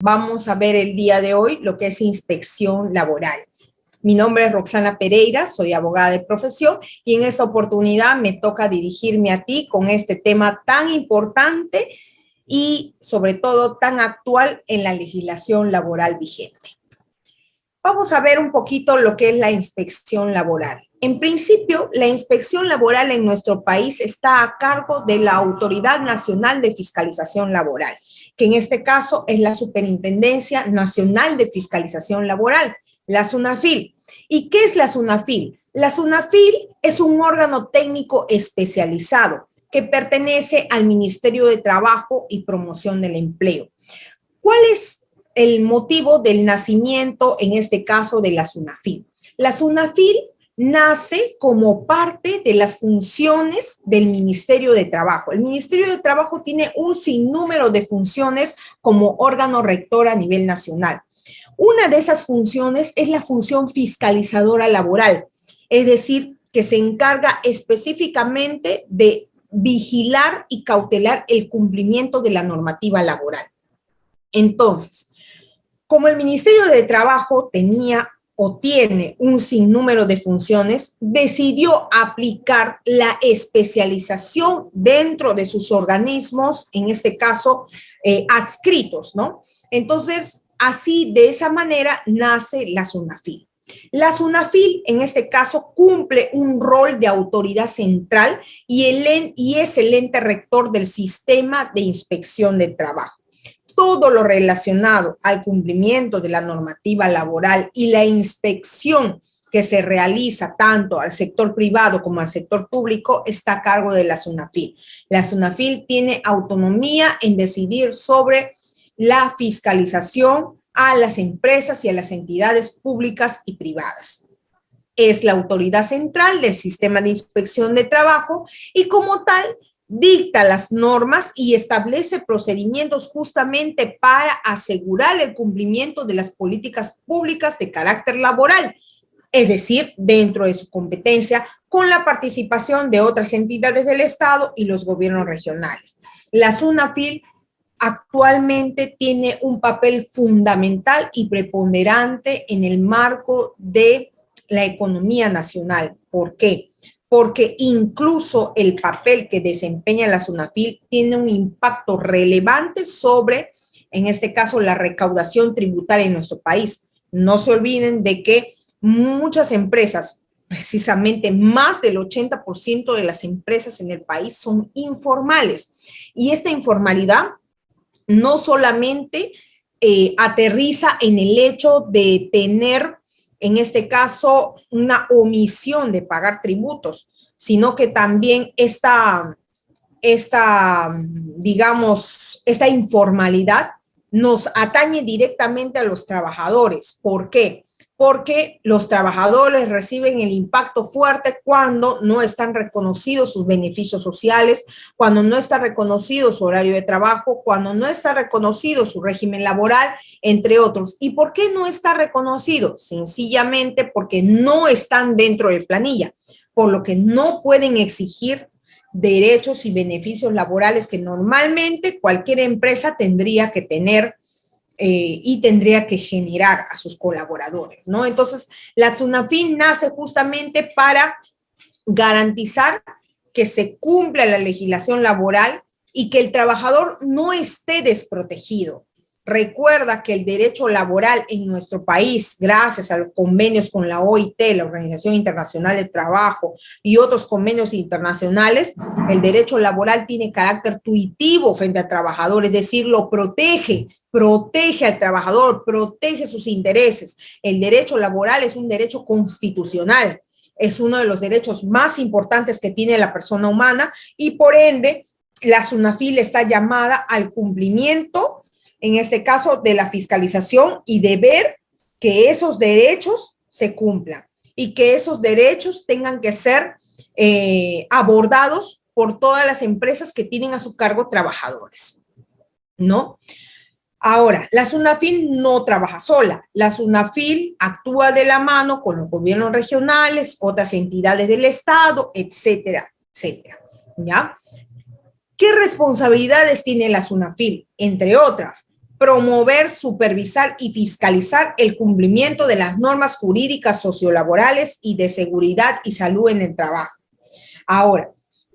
Vamos a ver el día de hoy lo que es inspección laboral. Mi nombre es Roxana Pereira, soy abogada de profesión y en esta oportunidad me toca dirigirme a ti con este tema tan importante y sobre todo tan actual en la legislación laboral vigente. Vamos a ver un poquito lo que es la inspección laboral. En principio, la inspección laboral en nuestro país está a cargo de la Autoridad Nacional de Fiscalización Laboral, que en este caso es la Superintendencia Nacional de Fiscalización Laboral, la SUNAFIL. ¿Y qué es la SUNAFIL? La SUNAFIL es un órgano técnico especializado que pertenece al Ministerio de Trabajo y Promoción del Empleo. ¿Cuál es el motivo del nacimiento, en este caso, de la SUNAFIL? La SUNAFIL nace como parte de las funciones del Ministerio de Trabajo. El Ministerio de Trabajo tiene un sinnúmero de funciones como órgano rector a nivel nacional. Una de esas funciones es la función fiscalizadora laboral, es decir, que se encarga específicamente de vigilar y cautelar el cumplimiento de la normativa laboral. Entonces, como el Ministerio de Trabajo tenía o tiene un sinnúmero de funciones, decidió aplicar la especialización dentro de sus organismos, en este caso, adscritos, ¿no? Entonces, así, de esa manera, nace la SUNAFIL. La SUNAFIL, en este caso, cumple un rol de autoridad central y es el ente rector del sistema de inspección de trabajo. Todo lo relacionado al cumplimiento de la normativa laboral y la inspección que se realiza tanto al sector privado como al sector público está a cargo de la SUNAFIL. La SUNAFIL tiene autonomía en decidir sobre la fiscalización a las empresas y a las entidades públicas y privadas. Es la autoridad central del sistema de inspección de trabajo y como tal dicta las normas y establece procedimientos justamente para asegurar el cumplimiento de las políticas públicas de carácter laboral, es decir, dentro de su competencia, con la participación de otras entidades del Estado y los gobiernos regionales. La SUNAFIL actualmente tiene un papel fundamental y preponderante en el marco de la economía nacional. ¿Por qué? Porque incluso el papel que desempeña la SUNAFIL tiene un impacto relevante sobre, en este caso, la recaudación tributaria en nuestro país. No se olviden de que muchas empresas, precisamente más del 80% de las empresas en el país son informales. Y esta informalidad no solamente aterriza en el hecho de tener, en este caso, una omisión de pagar tributos, sino que también esta informalidad nos atañe directamente a los trabajadores. ¿Por qué? Porque los trabajadores reciben el impacto fuerte cuando no están reconocidos sus beneficios sociales, cuando no está reconocido su horario de trabajo, cuando no está reconocido su régimen laboral, entre otros. ¿Y por qué no está reconocido? Sencillamente porque no están dentro de planilla, por lo que no pueden exigir derechos y beneficios laborales que normalmente cualquier empresa tendría que tener y tendría que generar a sus colaboradores, ¿no? Entonces, la SUNAFIL nace justamente para garantizar que se cumpla la legislación laboral y que el trabajador no esté desprotegido. Recuerda que el derecho laboral en nuestro país, gracias a los convenios con la OIT, la Organización Internacional del Trabajo, y otros convenios internacionales, el derecho laboral tiene carácter tuitivo frente al trabajador, es decir, lo protege al trabajador, protege sus intereses. El derecho laboral es un derecho constitucional, es uno de los derechos más importantes que tiene la persona humana y por ende la SUNAFIL está llamada al cumplimiento, en este caso, de la fiscalización y de ver que esos derechos se cumplan y que esos derechos tengan que ser abordados por todas las empresas que tienen a su cargo trabajadores, ¿no? Ahora, la SUNAFIL no trabaja sola. La SUNAFIL actúa de la mano con los gobiernos regionales, otras entidades del Estado, etcétera, etcétera, ¿ya? ¿Qué responsabilidades tiene la SUNAFIL? Entre otras, promover, supervisar y fiscalizar el cumplimiento de las normas jurídicas sociolaborales y de seguridad y salud en el trabajo. Ahora,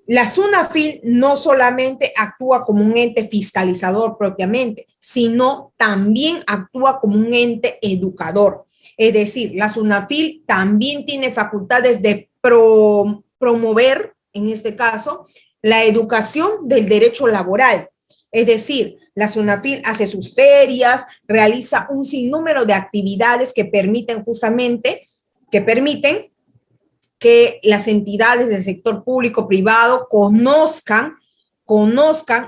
la SUNAFIL no solamente actúa como un ente fiscalizador propiamente, sino también actúa como un ente educador. Es decir, la SUNAFIL también tiene facultades de promover, en este caso, la educación del derecho laboral. Es decir, la SUNAFIL hace sus ferias, realiza un sinnúmero de actividades que permiten justamente, que las entidades del sector público privado conozcan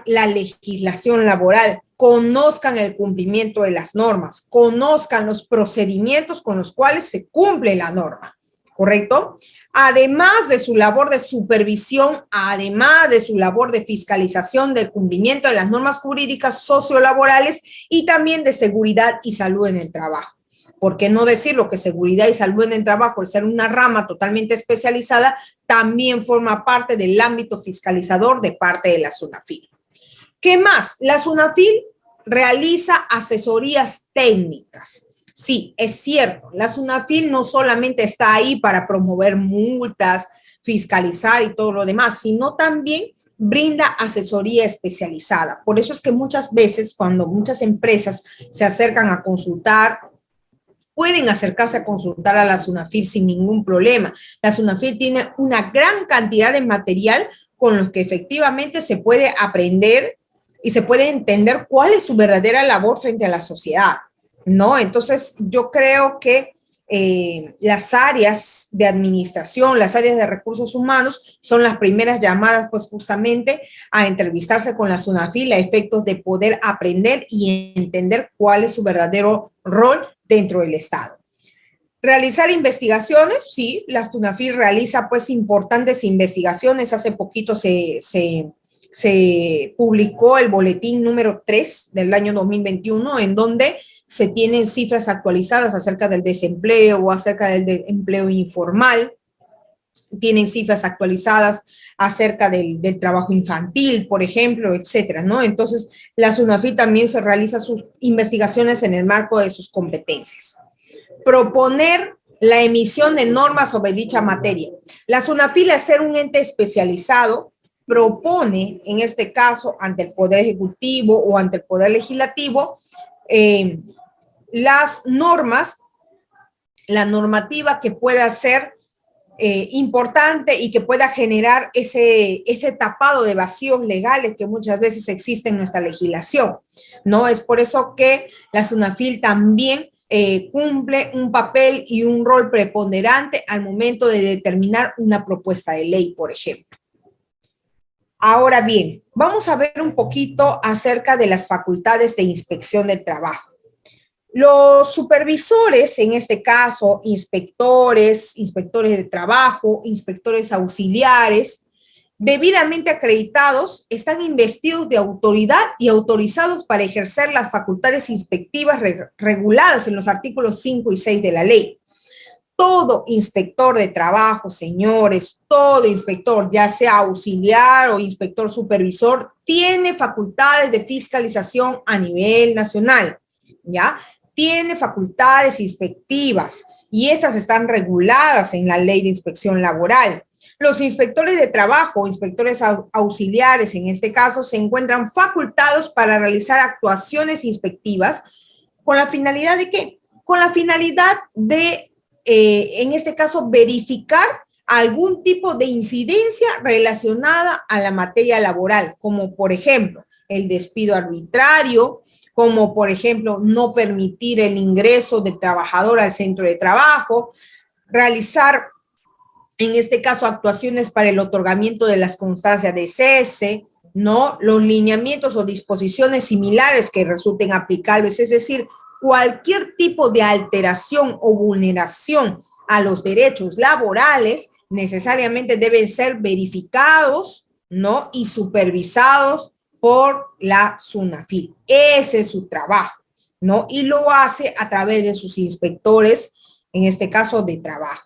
la legislación laboral, conozcan el cumplimiento de las normas, conozcan los procedimientos con los cuales se cumple la norma, ¿correcto? Además de su labor de supervisión, además de su labor de fiscalización del cumplimiento de las normas jurídicas sociolaborales y también de seguridad y salud en el trabajo. ¿Por qué no decirlo? Que seguridad y salud en el trabajo, al ser una rama totalmente especializada, también forma parte del ámbito fiscalizador de parte de la SUNAFIL. ¿Qué más? La SUNAFIL realiza asesorías técnicas. Sí, es cierto, la SUNAFIL no solamente está ahí para promover multas, fiscalizar y todo lo demás, sino también brinda asesoría especializada. Por eso es que muchas veces cuando muchas empresas se acercan a consultar, pueden acercarse a consultar a la SUNAFIL sin ningún problema. La SUNAFIL tiene una gran cantidad de material con los que efectivamente se puede aprender y se puede entender cuál es su verdadera labor frente a la sociedad, ¿no? Entonces, yo creo que las áreas de administración, las áreas de recursos humanos son las primeras llamadas, pues justamente a entrevistarse con la SUNAFIL a efectos de poder aprender y entender cuál es su verdadero rol dentro del Estado. Realizar investigaciones, sí, la SUNAFIL realiza pues importantes investigaciones. Hace poquito se publicó el boletín número 3 del año 2021, en donde se tienen cifras actualizadas acerca del desempleo o acerca del empleo informal. Tienen cifras actualizadas acerca del trabajo infantil, por ejemplo, etcétera, ¿no? Entonces, la SUNAFIL también se realiza sus investigaciones en el marco de sus competencias. Proponer la emisión de normas sobre dicha materia. La SUNAFIL, al ser un ente especializado, propone, en este caso, ante el Poder Ejecutivo o ante el Poder Legislativo, las normas, la normativa que pueda ser importante y que pueda generar ese tapado de vacíos legales que muchas veces existen en nuestra legislación, ¿no? Es por eso que la SUNAFIL también cumple un papel y un rol preponderante al momento de determinar una propuesta de ley, por ejemplo. Ahora bien, vamos a ver un poquito acerca de las facultades de inspección del trabajo. Los supervisores, en este caso, inspectores de trabajo, inspectores auxiliares, debidamente acreditados, están investidos de autoridad y autorizados para ejercer las facultades inspectivas reguladas en los artículos 5 y 6 de la ley. Todo inspector de trabajo, señores, todo inspector, ya sea auxiliar o inspector supervisor, tiene facultades de fiscalización a nivel nacional, ¿ya? Tiene facultades inspectivas y estas están reguladas en la Ley de Inspección Laboral. Los inspectores de trabajo, inspectores auxiliares en este caso, se encuentran facultados para realizar actuaciones inspectivas con la finalidad ¿de qué? Con la finalidad de, en este caso, verificar algún tipo de incidencia relacionada a la materia laboral, como por ejemplo el despido arbitrario, como por ejemplo no permitir el ingreso del trabajador al centro de trabajo, realizar en este caso actuaciones para el otorgamiento de las constancias de cese, ¿no? Los lineamientos o disposiciones similares que resulten aplicables, es decir, cualquier tipo de alteración o vulneración a los derechos laborales necesariamente deben ser verificados, ¿no? Y supervisados por la SUNAFIL. Ese es su trabajo, ¿no? Y lo hace a través de sus inspectores, en este caso de trabajo.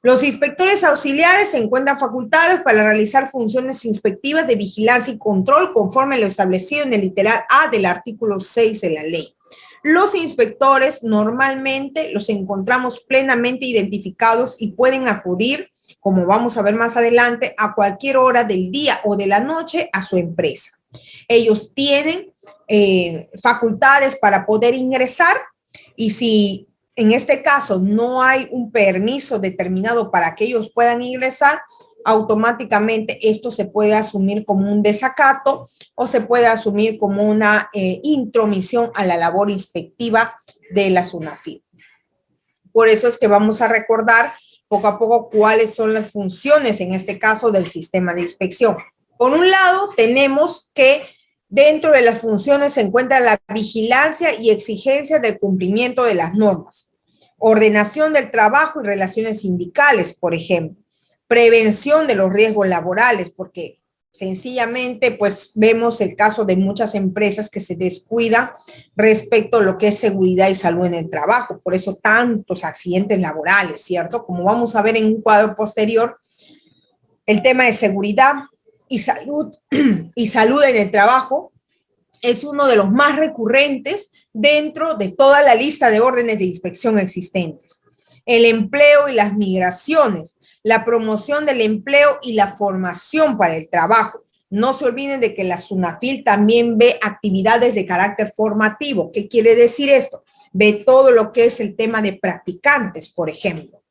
Los inspectores auxiliares se encuentran facultados para realizar funciones inspectivas de vigilancia y control conforme lo establecido en el literal A del artículo 6 de la ley. Los inspectores normalmente los encontramos plenamente identificados y pueden acudir, como vamos a ver más adelante, a cualquier hora del día o de la noche a su empresa. Ellos tienen facultades para poder ingresar y si en este caso no hay un permiso determinado para que ellos puedan ingresar, automáticamente esto se puede asumir como un desacato o se puede asumir como una intromisión a la labor inspectiva de la SUNAFIL. Por eso es que vamos a recordar poco a poco cuáles son las funciones, en este caso, del sistema de inspección. Por un lado, tenemos que dentro de las funciones se encuentra la vigilancia y exigencia del cumplimiento de las normas, ordenación del trabajo y relaciones sindicales, por ejemplo, prevención de los riesgos laborales, porque sencillamente pues vemos el caso de muchas empresas que se descuidan respecto a lo que es seguridad y salud en el trabajo, por eso tantos accidentes laborales, ¿cierto? Como vamos a ver en un cuadro posterior, el tema de seguridad y salud en el trabajo es uno de los más recurrentes dentro de toda la lista de órdenes de inspección existentes. El empleo y las migraciones, la promoción del empleo y la formación para el trabajo. No se olviden de que la SUNAFIL también ve actividades de carácter formativo. ¿Qué quiere decir esto? Ve todo lo que es el tema de practicantes, por ejemplo.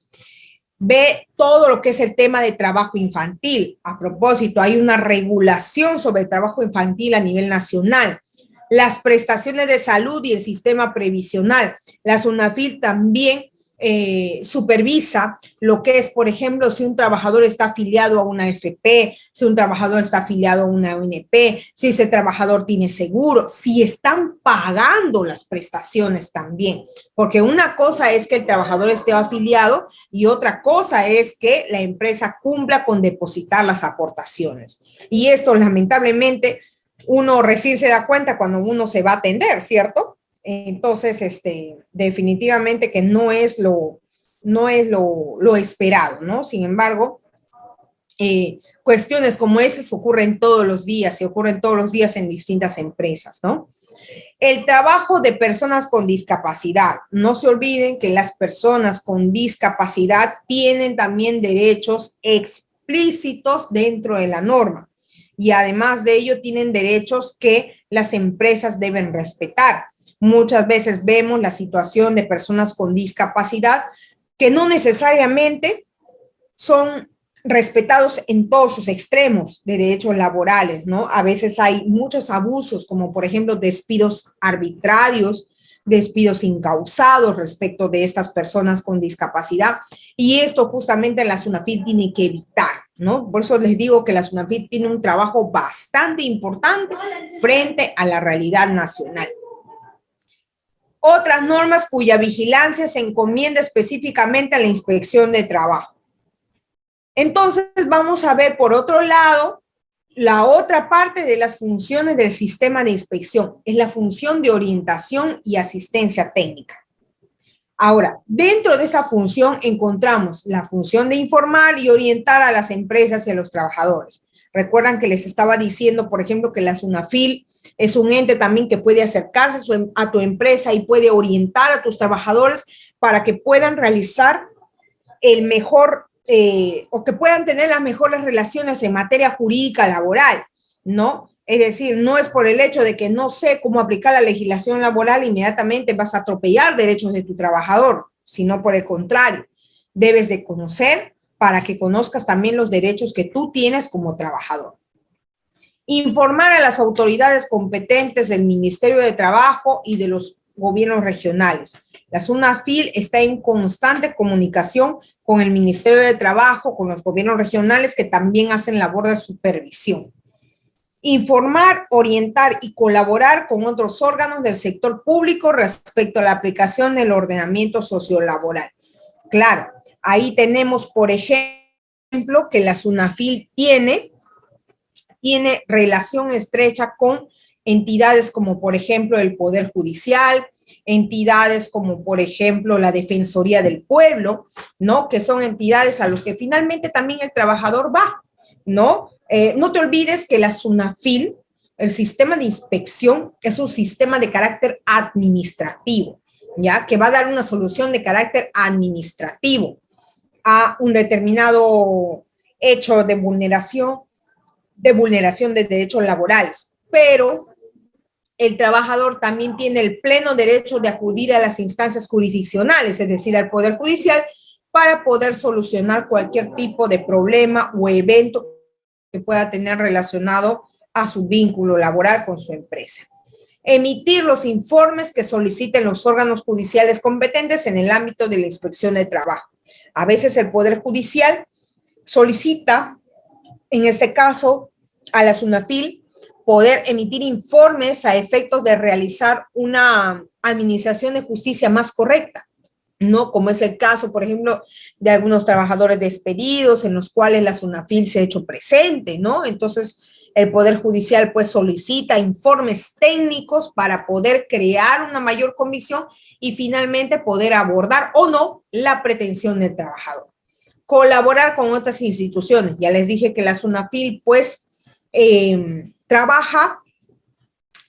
Ve todo lo que es el tema de trabajo infantil. A propósito, hay una regulación sobre el trabajo infantil a nivel nacional. Las prestaciones de salud y el sistema previsional. La SUNAFIL también supervisa lo que es, por ejemplo, si un trabajador está afiliado a una AFP, si un trabajador está afiliado a una ONP, si ese trabajador tiene seguro, si están pagando las prestaciones también, porque una cosa es que el trabajador esté afiliado y otra cosa es que la empresa cumpla con depositar las aportaciones. Y esto lamentablemente uno recién se da cuenta cuando uno se va a atender, ¿cierto? Entonces, definitivamente que no es lo esperado, ¿no? Sin embargo, cuestiones como esas ocurren todos los días y ocurren todos los días en distintas empresas, ¿no? El trabajo de personas con discapacidad. No se olviden que las personas con discapacidad tienen también derechos explícitos dentro de la norma y además de ello tienen derechos que las empresas deben respetar. Muchas veces vemos la situación de personas con discapacidad que no necesariamente son respetados en todos sus extremos de derechos laborales, ¿no? A veces hay muchos abusos, como por ejemplo despidos arbitrarios, despidos incausados respecto de estas personas con discapacidad, y esto justamente la SUNAFIL tiene que evitar, ¿no? Por eso les digo que la SUNAFIL tiene un trabajo bastante importante frente a la realidad nacional. Otras normas cuya vigilancia se encomienda específicamente a la inspección de trabajo. Entonces vamos a ver por otro lado la otra parte de las funciones del sistema de inspección, es la función de orientación y asistencia técnica. Ahora, dentro de esta función encontramos la función de informar y orientar a las empresas y a los trabajadores. Recuerdan que les estaba diciendo, por ejemplo, que la SUNAFIL es un ente también que puede acercarse a tu empresa y puede orientar a tus trabajadores para que puedan realizar el mejor o que puedan tener las mejores relaciones en materia jurídica laboral, ¿no? Es decir, no es por el hecho de que no sé cómo aplicar la legislación laboral, inmediatamente vas a atropellar derechos de tu trabajador, sino por el contrario, debes de conocer para que conozcas también los derechos que tú tienes como trabajador. Informar a las autoridades competentes del Ministerio de Trabajo y de los gobiernos regionales. La SUNAFIL está en constante comunicación con el Ministerio de Trabajo, con los gobiernos regionales que también hacen labor de supervisión. Informar, orientar y colaborar con otros órganos del sector público respecto a la aplicación del ordenamiento sociolaboral. Claro, ahí tenemos, por ejemplo, que la SUNAFIL tiene relación estrecha con entidades como, por ejemplo, el Poder Judicial, entidades como, por ejemplo, la Defensoría del Pueblo, ¿no? Que son entidades a los que finalmente también el trabajador va, ¿no? No te olvides que la SUNAFIL, el sistema de inspección, es un sistema de carácter administrativo, ¿ya? Que va a dar una solución de carácter administrativo a un determinado hecho de vulneración de derechos laborales. Pero el trabajador también tiene el pleno derecho de acudir a las instancias jurisdiccionales, es decir, al Poder Judicial, para poder solucionar cualquier tipo de problema o evento que pueda tener relacionado a su vínculo laboral con su empresa. Emitir los informes que soliciten los órganos judiciales competentes en el ámbito de la inspección de trabajo. A veces el Poder Judicial solicita, en este caso, a la SUNAFIL, poder emitir informes a efectos de realizar una administración de justicia más correcta, ¿no? Como es el caso, por ejemplo, de algunos trabajadores despedidos en los cuales la SUNAFIL se ha hecho presente, ¿no? Entonces, el Poder Judicial pues solicita informes técnicos para poder crear una mayor comisión y finalmente poder abordar o no la pretensión del trabajador. Colaborar con otras instituciones. Ya les dije que la SUNAFIL pues trabaja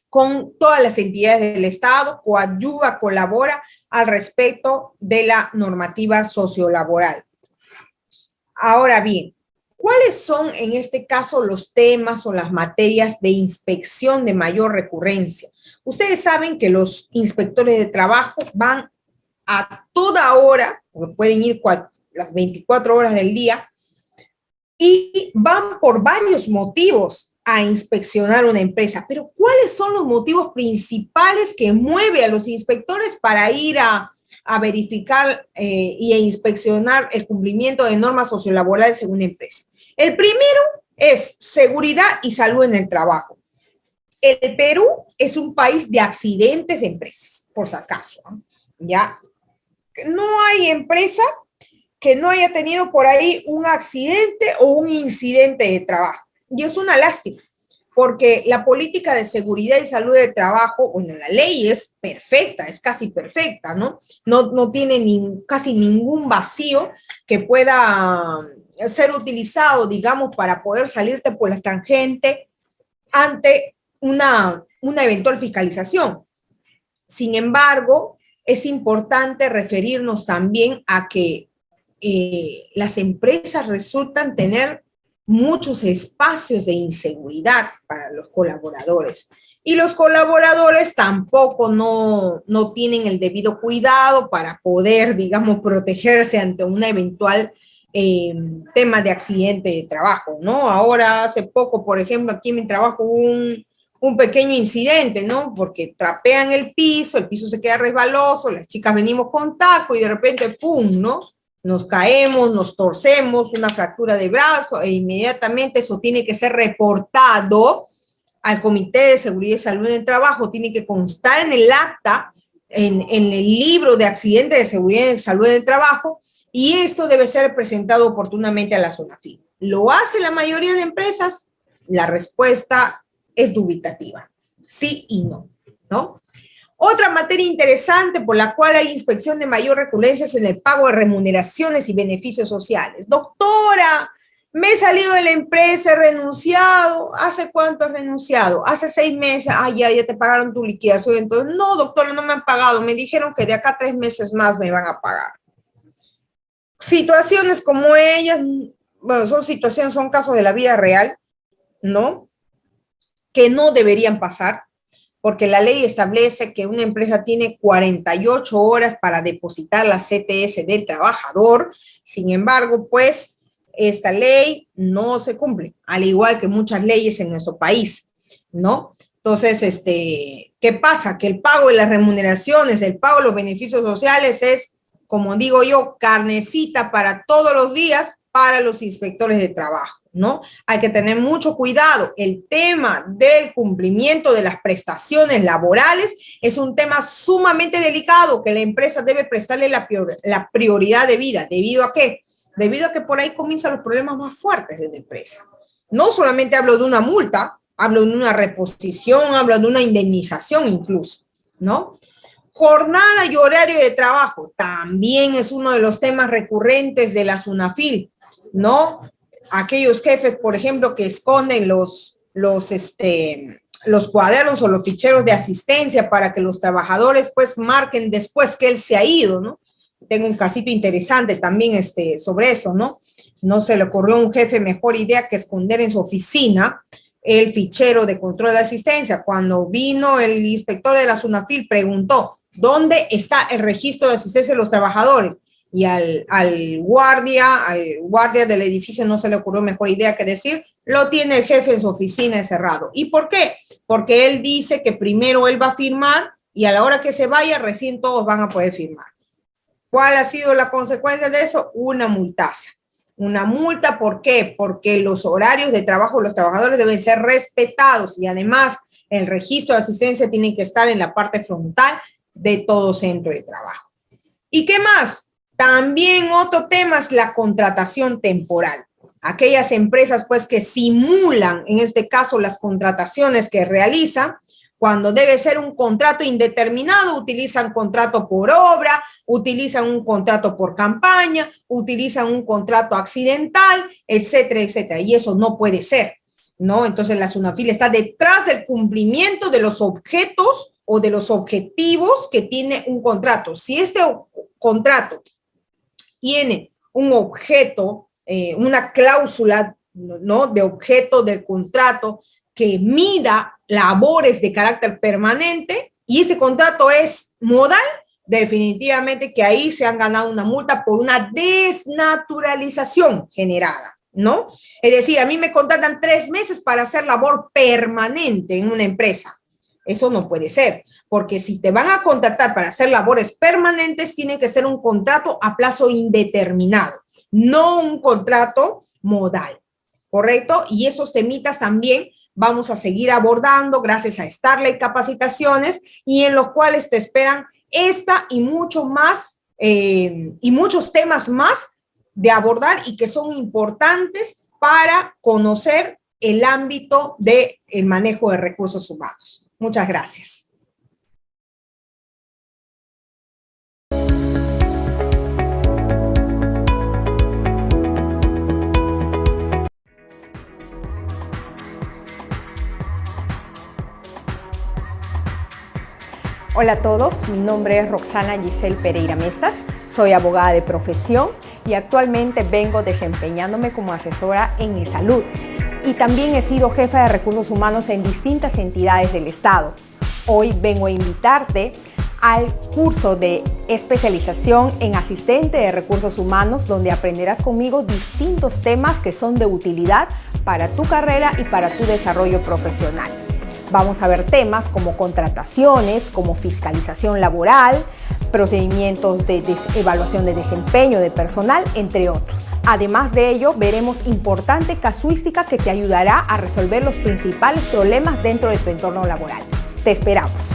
con todas las entidades del Estado, coadyuva, colabora al respecto de la normativa sociolaboral. Ahora bien, ¿cuáles son en este caso los temas o las materias de inspección de mayor recurrencia? Ustedes saben que los inspectores de trabajo van a toda hora, porque pueden ir las 24 horas del día, y van por varios motivos a inspeccionar una empresa. Pero ¿cuáles son los motivos principales que mueve a los inspectores para ir a verificar y a inspeccionar el cumplimiento de normas sociolaborales en una empresa? El primero es seguridad y salud en el trabajo. El Perú es un país de accidentes de empresas, por si acaso, ¿no? Ya no hay empresa que no haya tenido por ahí un accidente o un incidente de trabajo. Y es una lástima, porque la política de seguridad y salud del trabajo, bueno, la ley es perfecta, es casi perfecta, ¿no? No tiene casi ningún vacío que pueda ser utilizado, digamos, para poder salirte por la tangente ante una eventual fiscalización. Sin embargo, es importante referirnos también a que las empresas resultan tener muchos espacios de inseguridad para los colaboradores. Y los colaboradores tampoco no tienen el debido cuidado para poder, digamos, protegerse ante una eventual tema de accidente de trabajo, ¿no? Ahora, hace poco, por ejemplo, aquí en mi trabajo un pequeño incidente, ¿no? Porque trapean el piso se queda resbaloso, las chicas venimos con taco y de repente, ¡pum!, ¿no? Nos caemos, nos torcemos, una fractura de brazo e inmediatamente eso tiene que ser reportado al Comité de Seguridad y Salud en el Trabajo, tiene que constar en el acta, en el libro de accidentes de seguridad y salud en el trabajo, y esto debe ser presentado oportunamente a la SUNAFIL. ¿Lo hace la mayoría de empresas? La respuesta es dubitativa, sí y no, ¿no? Otra materia interesante por la cual hay inspección de mayor recurrencia es en el pago de remuneraciones y beneficios sociales. Doctora, me he salido de la empresa, he renunciado. ¿Hace cuánto has renunciado? Hace 6 meses. Ah, ya te pagaron tu liquidación. Entonces, no, doctora, no me han pagado. Me dijeron que de acá a 3 meses más me van a pagar. Situaciones como ellas, bueno, son casos de la vida real, ¿no? Que no deberían pasar, porque la ley establece que una empresa tiene 48 horas para depositar la CTS del trabajador. Sin embargo, pues, esta ley no se cumple, al igual que muchas leyes en nuestro país, ¿no? Entonces, ¿qué pasa? Que el pago de las remuneraciones, el pago de los beneficios sociales es, como digo yo, carnecita para todos los días para los inspectores de trabajo, ¿no? Hay que tener mucho cuidado. El tema del cumplimiento de las prestaciones laborales es un tema sumamente delicado que la empresa debe prestarle la prioridad debida. ¿Debido a qué? Debido a que por ahí comienzan los problemas más fuertes de la empresa. No solamente hablo de una multa, hablo de una reposición, hablo de una indemnización incluso, ¿no? Jornada y horario de trabajo también es uno de los temas recurrentes de la SUNAFIL, ¿no? Aquellos jefes, por ejemplo, que esconden los cuadernos o los ficheros de asistencia para que los trabajadores pues marquen después que él se ha ido, ¿no? Tengo un casito interesante también sobre eso, ¿no? No se le ocurrió a un jefe mejor idea que esconder en su oficina el fichero de control de asistencia. Cuando vino el inspector de la SUNAFIL, preguntó, ¿dónde está el registro de asistencia de los trabajadores? Y al guardia del edificio no se le ocurrió mejor idea que decir, lo tiene el jefe en su oficina encerrado. ¿Y por qué? Porque él dice que primero él va a firmar y a la hora que se vaya, recién todos van a poder firmar. ¿Cuál ha sido la consecuencia de eso? Una multaza. Una multa, ¿por qué? Porque los horarios de trabajo de los trabajadores deben ser respetados y además el registro de asistencia tiene que estar en la parte frontal de todo centro de trabajo. ¿Y qué más? También otro tema es la contratación temporal. Aquellas empresas pues que simulan, en este caso, las contrataciones que realizan, cuando debe ser un contrato indeterminado, utilizan contrato por obra, utilizan un contrato por campaña, utilizan un contrato accidental, etcétera, etcétera. Y eso no puede ser, ¿no? Entonces la SUNAFIL está detrás del cumplimiento de los objetos o de los objetivos que tiene un contrato. Si este contrato tiene un objeto, una cláusula, ¿no?, de objeto del contrato que mida labores de carácter permanente y ese contrato es modal, definitivamente que ahí se han ganado una multa por una desnaturalización generada, ¿no? Es decir, a mí me contratan 3 meses para hacer labor permanente en una empresa. Eso no puede ser, porque si te van a contratar para hacer labores permanentes, tiene que ser un contrato a plazo indeterminado, no un contrato modal, ¿correcto? Y esos temitas también vamos a seguir abordando gracias a Starley Capacitaciones y en los cuales te esperan esta y mucho más, y muchos temas más de abordar y que son importantes para conocer el ámbito del manejo de recursos humanos. Muchas gracias. Hola a todos, mi nombre es Roxana Giselle Pereira Mestas, soy abogada de profesión y actualmente vengo desempeñándome como asesora en salud y también he sido jefa de recursos humanos en distintas entidades del Estado. Hoy vengo a invitarte al curso de especialización en asistente de recursos humanos, donde aprenderás conmigo distintos temas que son de utilidad para tu carrera y para tu desarrollo profesional. Vamos a ver temas como contrataciones, como fiscalización laboral, procedimientos de evaluación de desempeño de personal, entre otros. Además de ello, veremos importante casuística que te ayudará a resolver los principales problemas dentro de tu entorno laboral. Te esperamos.